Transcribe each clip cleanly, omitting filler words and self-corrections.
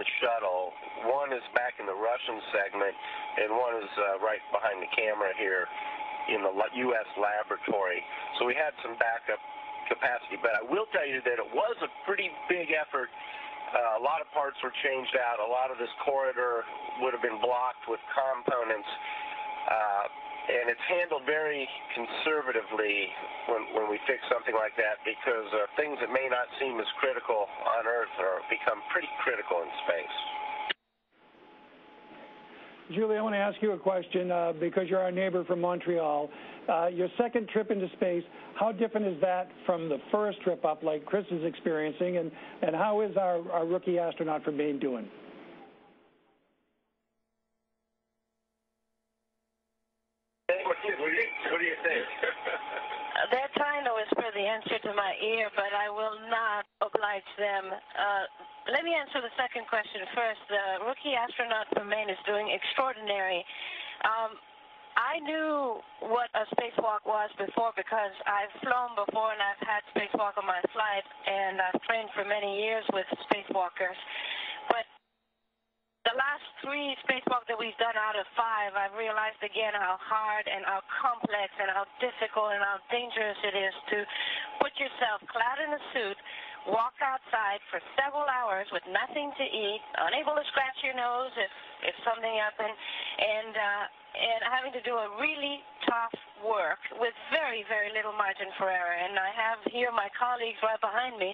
the shuttle. One is back in the Russian segment, and one is right behind the camera here in the U.S. laboratory. So we had some backup capacity, but I will tell you that it was a pretty big effort. A lot of parts were changed out. A lot of this corridor would have been blocked with components. And it's handled very conservatively when we fix something like that, because things that may not seem as critical on Earth become pretty critical in space. Julie, I want to ask you a question because you're our neighbor from Montreal. Your second trip into space, how different is that from the first trip up like Chris is experiencing, and how is our rookie astronaut from Maine doing? What do you think? They're trying to whisper the answer to my ear, but I will not oblige them. Let me answer the second question first. The rookie astronaut from Maine is doing extraordinary. I knew what a spacewalk was before because I've flown before and I've had spacewalk on my flight, and I've trained for many years with spacewalkers. But the last 3 spacewalks that we've done out of 5, I've realized again how hard and how complex and how difficult and how dangerous it is to put yourself clad in a suit, walk outside for several hours with nothing to eat, unable to scratch your nose if something happened, and having to do a really tough work with very, very little margin for error. And I have here my colleagues right behind me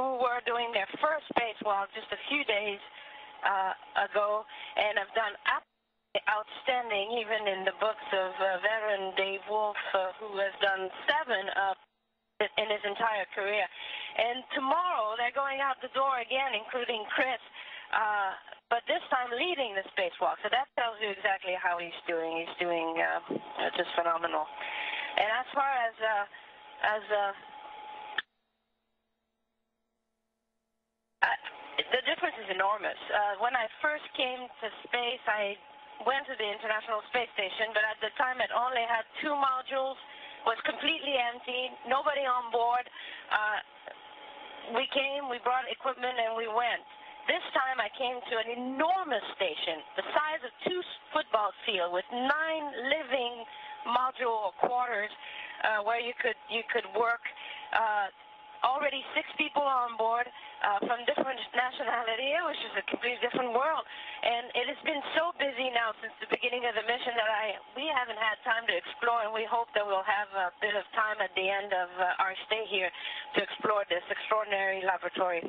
who were doing their first spacewalk just a few days ago, and have done absolutely outstanding, even in the books of veteran Dave Wolf, who has done 7 in his entire career. And tomorrow they're going out the door again, including Chris, but this time leading the spacewalk. So that tells you exactly how he's doing. He's doing just phenomenal. And as far as the difference is enormous. When I first came to space, I went to the International Space Station, but at the time it only had 2 modules, was completely empty, nobody on board. We came, we brought equipment, and we went. This time I came to an enormous station, the size of 2 football fields, with 9 living module quarters where you could work. Already 6 people on board from different nationality. It was just a completely different world. And it has been so busy now since the beginning of the mission that we haven't had time to explore, and we hope that we'll have a bit of time at the end of our stay here to explore this extraordinary laboratory.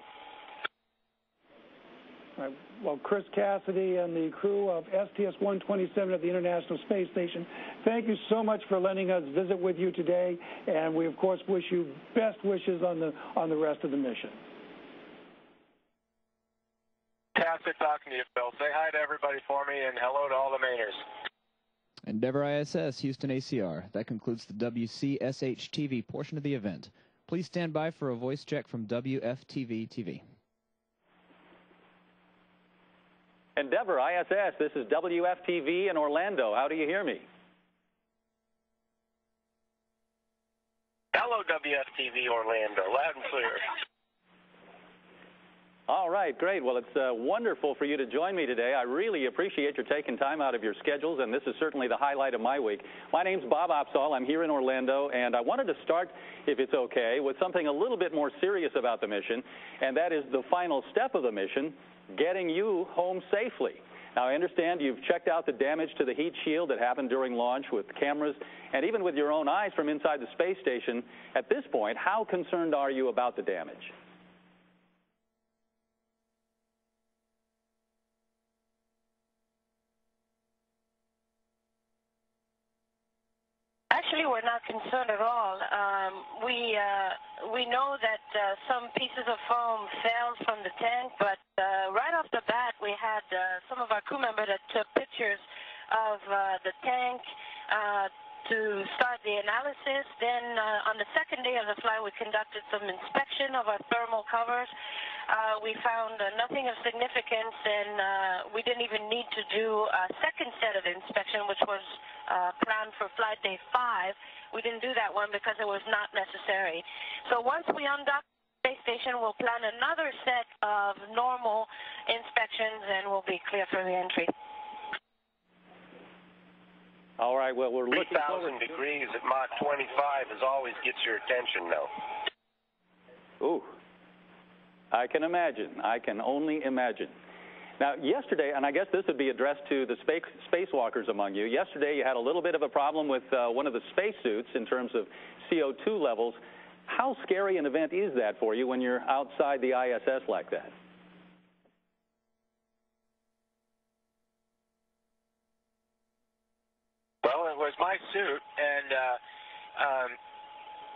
Well, Chris Cassidy and the crew of STS-127 at the International Space Station, thank you so much for letting us visit with you today, and we, of course, wish you best wishes on the rest of the mission. Fantastic talking to you, Phil. Say hi to everybody for me, and hello to all the Mainers. Endeavour ISS, Houston ACR. That concludes the WCSH-TV portion of the event. Please stand by for a voice check from WFTV-TV. Endeavour ISS, this is WFTV in Orlando. How do you hear me? Hello, WFTV Orlando, loud and clear. All right, great. Well, it's wonderful for you to join me today. I really appreciate your taking time out of your schedules, and this is certainly the highlight of my week. My name's Bob Opsahl. I'm here in Orlando, and I wanted to start, if it's okay, with something a little bit more serious about the mission, and that is the final step of the mission, getting you home safely. Now, I understand you've checked out the damage to the heat shield that happened during launch with cameras and even with your own eyes from inside the space station. At this point, how concerned are you about the damage? Actually, we're not concerned at all. We know that some pieces of foam fell from the tank, but right off the bat, we had some of our crew members that took pictures of the tank to start the analysis. Then on the second day of the flight, we conducted some inspection of our thermal covers. We found nothing of significance, and we didn't even need to do a second set of inspection, which was planned for flight day 5. We didn't do that one because it was not necessary. So once we undock the space station, we'll plan another set of normal inspections, and we'll be clear for the entry. All right, well, we're looking 3,000 degrees at Mach 25 always gets your attention, though. Ooh, I can imagine. I can only imagine. Now, yesterday, and I guess this would be addressed to the spacewalkers among you, yesterday you had a little bit of a problem with one of the spacesuits in terms of CO2 levels. How scary an event is that for you when you're outside the ISS like that? Well, it was my suit, and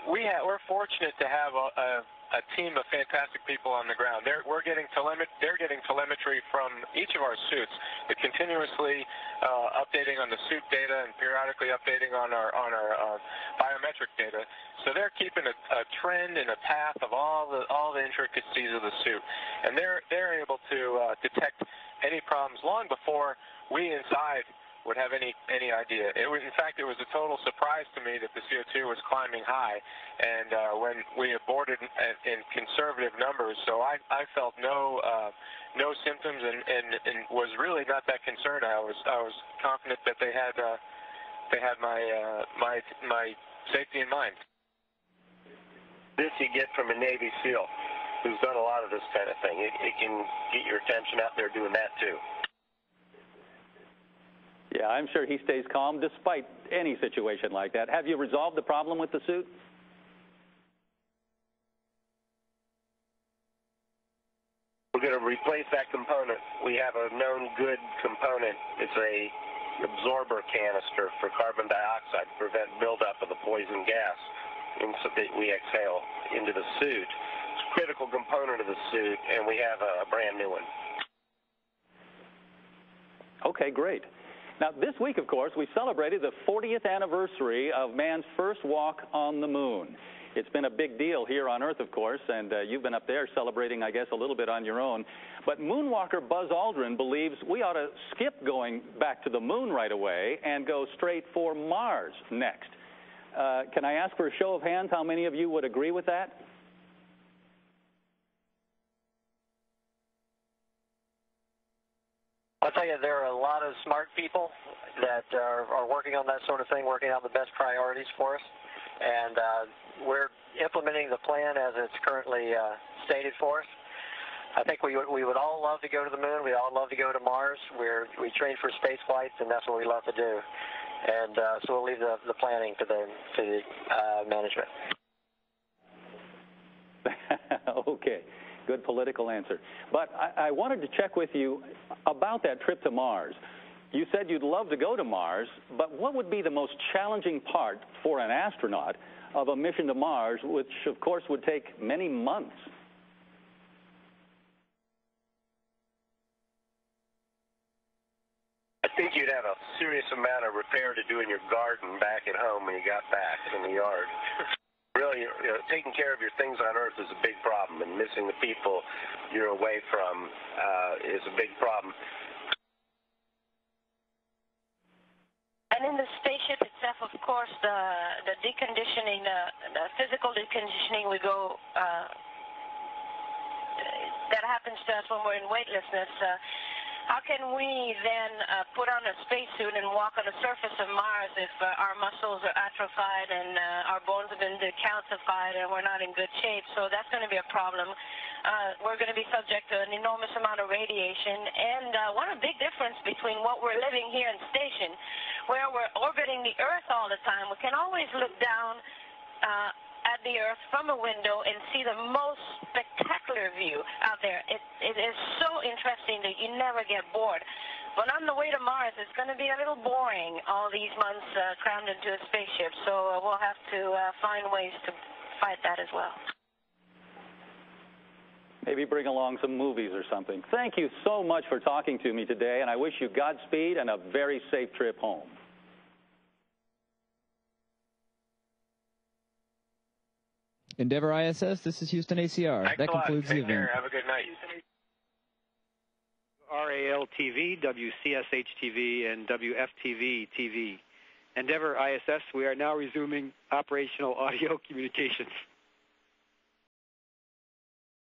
we're fortunate to have a team of fantastic people on the ground. They're getting telemetry from each of our suits. They're continuously updating on the suit data and periodically updating on our biometric data. So they're keeping a trend and a path of all the intricacies of the suit, and they're able to detect any problems long before we inside would have any idea. In fact, it was a total surprise to me that the CO2 was climbing high, and when we aborted in conservative numbers, so I felt no symptoms and was really not that concerned. I was confident that they had my safety in mind. This you get from a Navy SEAL who's done a lot of this kind of thing. It can get your attention out there doing that too. Yeah, I'm sure he stays calm despite any situation like that. Have you resolved the problem with the suit? We're going to replace that component. We have a known good component. It's a absorber canister for carbon dioxide to prevent buildup of the poison gas that we exhale into the suit. It's a critical component of the suit, and we have a brand new one. Okay, great. Now, this week, of course, we celebrated the 40th anniversary of man's first walk on the moon. It's been a big deal here on Earth, of course, and you've been up there celebrating, I guess, a little bit on your own. But moonwalker Buzz Aldrin believes we ought to skip going back to the moon right away and go straight for Mars next. Can I ask for a show of hands how many of you would agree with that? I'll tell you, there are a lot of smart people that are working on that sort of thing, working out the best priorities for us. And we're implementing the plan as it's currently stated for us. I think we would all love to go to the moon. We all love to go to Mars. We train for space flights, and that's what we love to do. And so we'll leave the planning to the management. Okay. Good political answer. But I wanted to check with you about that trip to Mars. You said you'd love to go to Mars, but what would be the most challenging part for an astronaut of a mission to Mars, which, of course, would take many months? I think you'd have a serious amount of repair to do in your garden back at home when you got back in the yard. Really, taking care of your things on Earth is a big problem, and missing the people you're away from is a big problem. And in the spaceship itself, of course, the deconditioning, the physical deconditioning we go, that happens to us when we're in weightlessness. How can we then put on a spacesuit and walk on the surface of Mars if our muscles are atrophied and our bones have been decalcified and we're not in good shape? So that's going to be a problem. We're going to be subject to an enormous amount of radiation. And one big difference between what we're living here in station, where we're orbiting the Earth all the time, we can always look down at the Earth from a window and see the most spectacular view out there. It is so interesting that you never get bored. But on the way to Mars, it's going to be a little boring, all these months crammed into a spaceship. So we'll have to find ways to fight that as well. Maybe bring along some movies or something. Thank you so much for talking to me today, and I wish you Godspeed and a very safe trip home. Endeavor ISS, this is Houston ACR. Thanks that concludes the event. Care. Have a good night. WRAL-TV, WCSH-TV, and WFTV-TV. Endeavor ISS, we are now resuming operational audio communications.